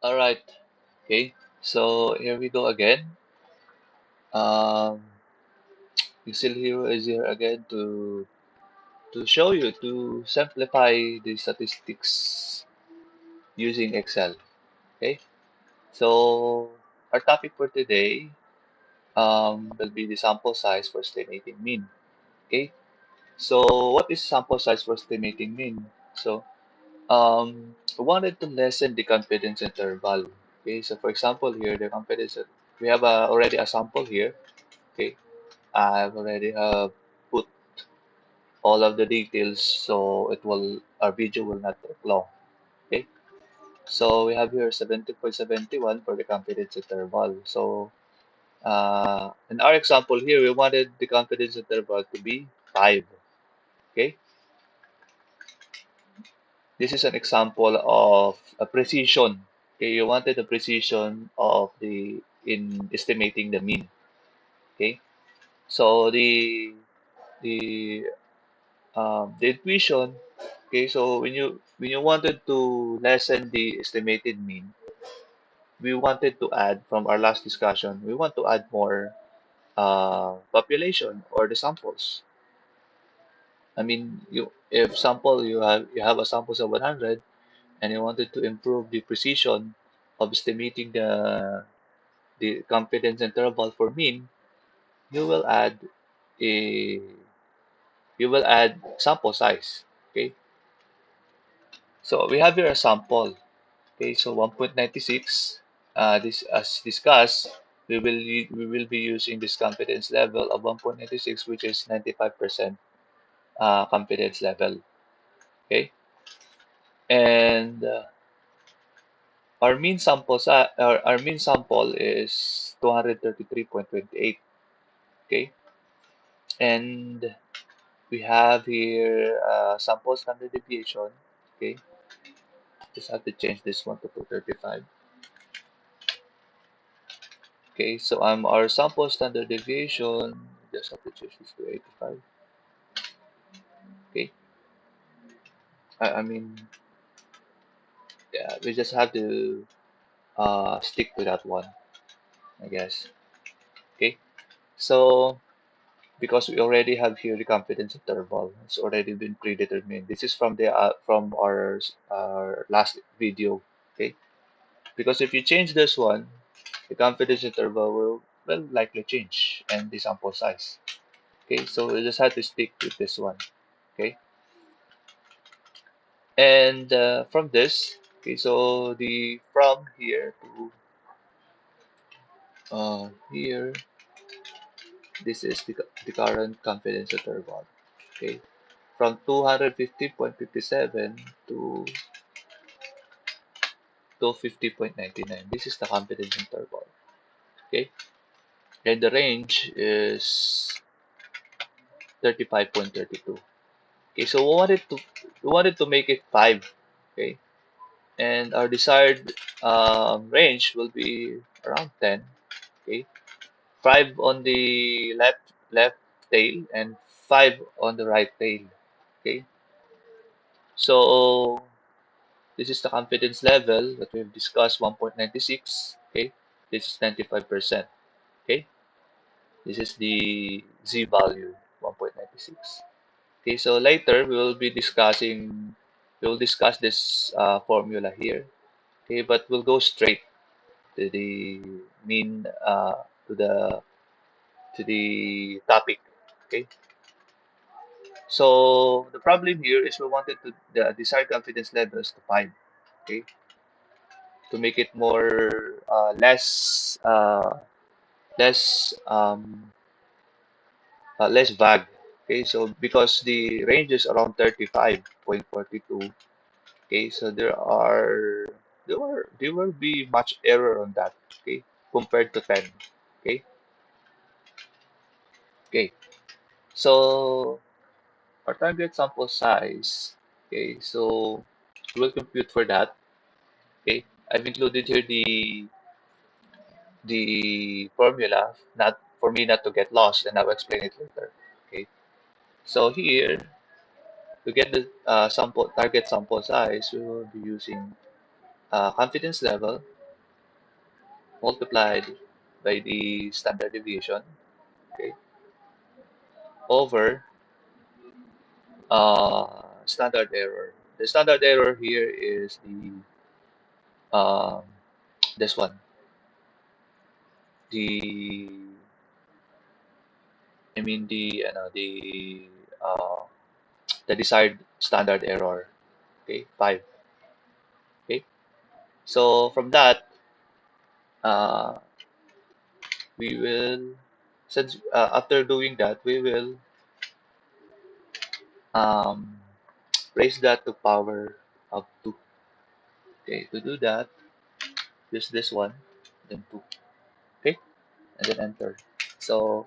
All right. Okay. So here we go again. Um, Pixel Hero is here again to show you to simplify the statistics using Excel. Okay. So our topic for today will be the sample size for estimating mean. Okay. So what is sample size for estimating mean? So we wanted to lessen the confidence interval. Okay. So for example, here the confidence we have already a sample here. Okay. I've already put all of the details so it will our video will not take long. Okay. So we have here 70.71 for the confidence interval. So in our example here, we wanted the confidence interval to be 5. Okay. This is an example of a precision. Okay. You wanted the precision of the in estimating the mean. Okay. So the intuition. Okay, so when you wanted to lessen the estimated mean, we wanted to add from our last discussion, we want to add more population or the samples. I mean, you if sample you have a samples of 100 and you wanted to improve the precision of estimating the confidence interval for mean, you will add a you will add sample size. Okay, so we have here a sample. Okay, so 1.96, this as discussed, we will be using this confidence level of 1.96, which is 95% confidence level. Okay, and our mean sample is 233.28. Okay, and we have here sample standard deviation. Okay, just have to change this one to 235. Okay, so our sample standard deviation, just have to change this to 85. Okay, I mean, yeah, we just have to stick to that one, I guess. Okay, so because we already have here the confidence interval, it's already been predetermined. This is from our last video. Okay, because if you change this one, the confidence interval will likely change and the sample size. Okay, so we just have to stick with this one. Okay, and from this, okay, so the from here to here, this is the current confidence interval. Okay, from 250.57 to 50.99. This is the confidence interval. Okay, and the range is 35.32. Okay, so we wanted to make it 5. Okay, and our desired range will be around 10. Okay, 5 on the left tail and 5 on the right tail. Okay, so this is the confidence level that we've discussed 1.96. Okay, this is 95%. Okay, this is the z value 1.96. Okay, so later we will discuss this formula here. Okay, but we'll go straight to the mean to the topic. Okay, so the problem here is we wanted to the desired confidence levels to 5. Okay, to make it more less vague. Okay, so because the range is around 35.42. Okay, so there will be much error on that. Okay, compared to 10. Okay, okay. So our target sample size. Okay, so we'll compute for that. Okay, I've included here the formula, not for me not to get lost, and I'll explain it later. Okay, so here to get the sample target sample size, we will be using confidence level multiplied by the standard deviation, okay, over standard error. The standard error here is um, this one, the I mean uh, the desired standard error. Okay, 5. Okay, so from that, uh, we will since after doing that, we will um, raise that to power of 2. Okay, to do that, use this one, then 2. Okay, and then enter. So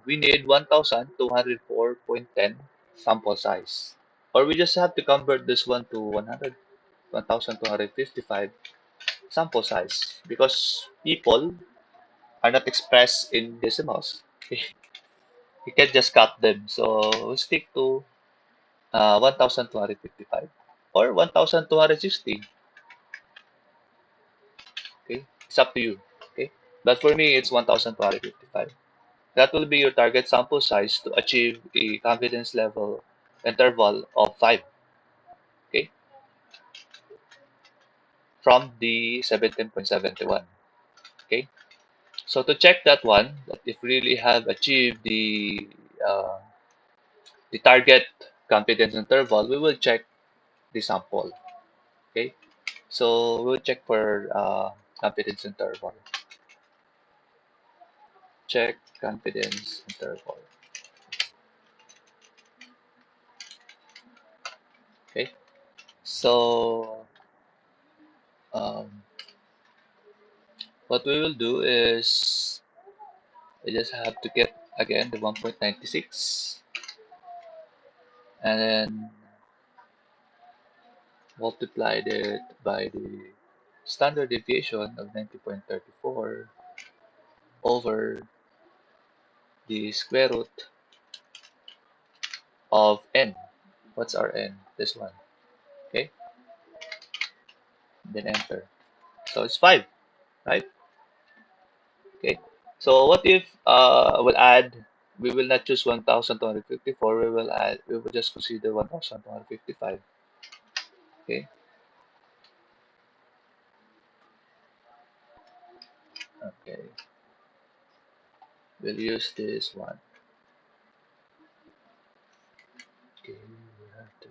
we need 1204.10 sample size. Or we just have to convert this one to 1255 sample size because people are not expressed in decimals. You can't just cut them. So we stick to 1255 or 1260. Okay, it's up to you. Okay, but for me, it's 1255. That will be your target sample size to achieve a confidence level interval of 5, okay, from the 17.71. Okay, so to check that one, that if really have achieved uh, the target confidence interval, we will check the sample. Okay, so we'll check for confidence interval. Check confidence interval. Okay, so um, what we will do is I just have to get again the 1.96 and then multiplied it by the standard deviation of 90.34 over the square root of n. What's our n? This one. Okay, then enter. So it's 5, right? Okay. So what if we'll add, we will not choose 1254, we will just consider 1255. Okay. Okay. We'll use this one. Okay. We have to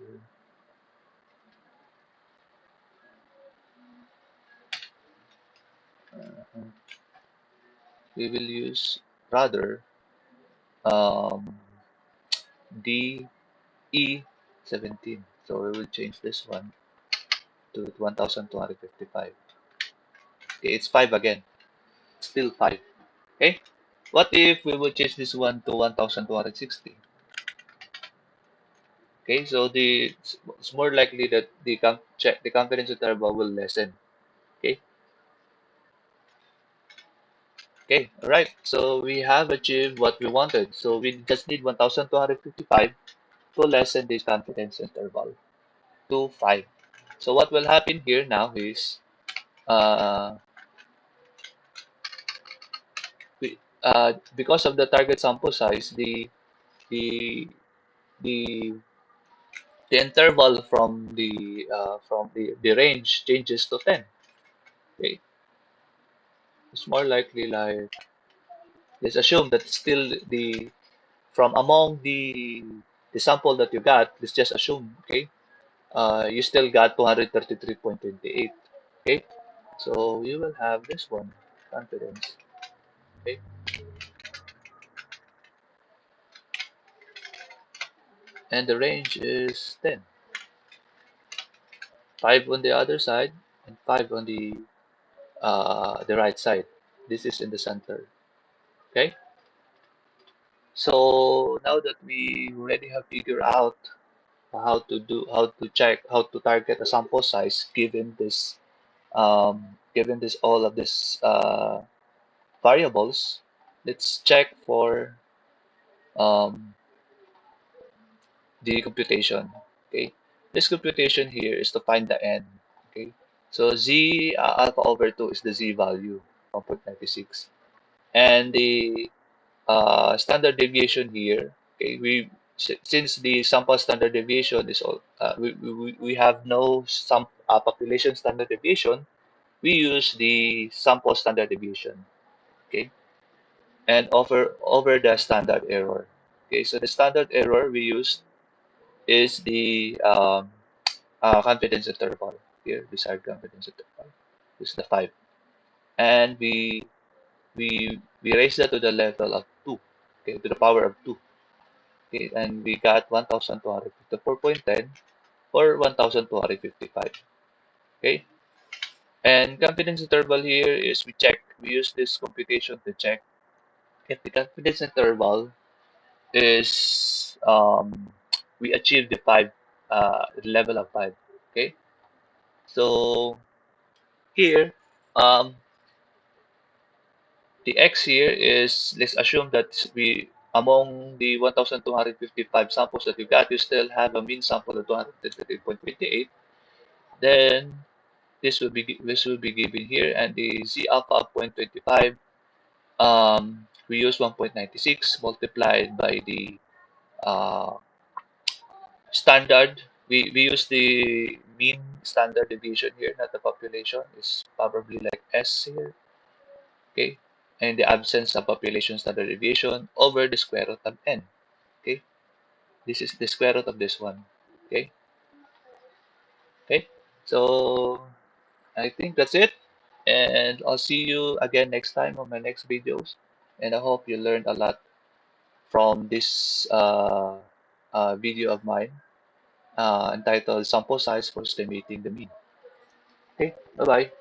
we will use rather um, DE17. So we will change this one to 1255. Okay, it's 5 again. Still 5. Okay. What if we will change this one to 1260? Okay, so it's more likely that the confidence interval will lessen. Okay. Okay. All right. So we have achieved what we wanted. So we just need 1255 to lessen this confidence interval to 5. So what will happen here now is uh, because of the target sample size, the the the interval from the range changes to 10. Okay, it's more likely like let's assume that still the from among the sample that you got, let's just assume, okay, you still got 233.28. Okay, so you will have this one confidence. Okay, and the range is 10. 5 on the other side and 5 on the right side. This is in the center. Okay, so now that we already have figured out how to check how to target a sample size given this all of this variables, let's check for um, the computation. Okay, this computation here is to find the n. Okay, so z alpha over 2 is the z value, 1.96, and the standard deviation here. Okay, since the sample standard deviation is all, we have no population standard deviation. We use the sample standard deviation. Okay, and over the standard error. Okay, so the standard error we use is the confidence interval. Here, desired confidence interval. This is the 5, and we raise that to the level of 2. Okay, to the power of 2. Okay, and we got 1,254.10 or 1,255. Okay, and confidence interval here is we use this computation to check if the confidence interval is we achieve the 5 level of 5. Okay, so here um, the x here is, let's assume that we among the 1,255 samples that we got, you still have a mean sample of 233.28. Then this will be given here, and the z alpha of 0.25, we use 1.96 multiplied by the uh, standard. We use the mean standard deviation here, not the population. It's probably like S here, okay? And the absence of population standard deviation over the square root of n, okay? This is the square root of this one, okay? Okay, so I think that's it. And I'll see you again next time on my next videos. And I hope you learned a lot from this video of mine entitled Sample Size for Estimating the Mean. Okay, bye bye.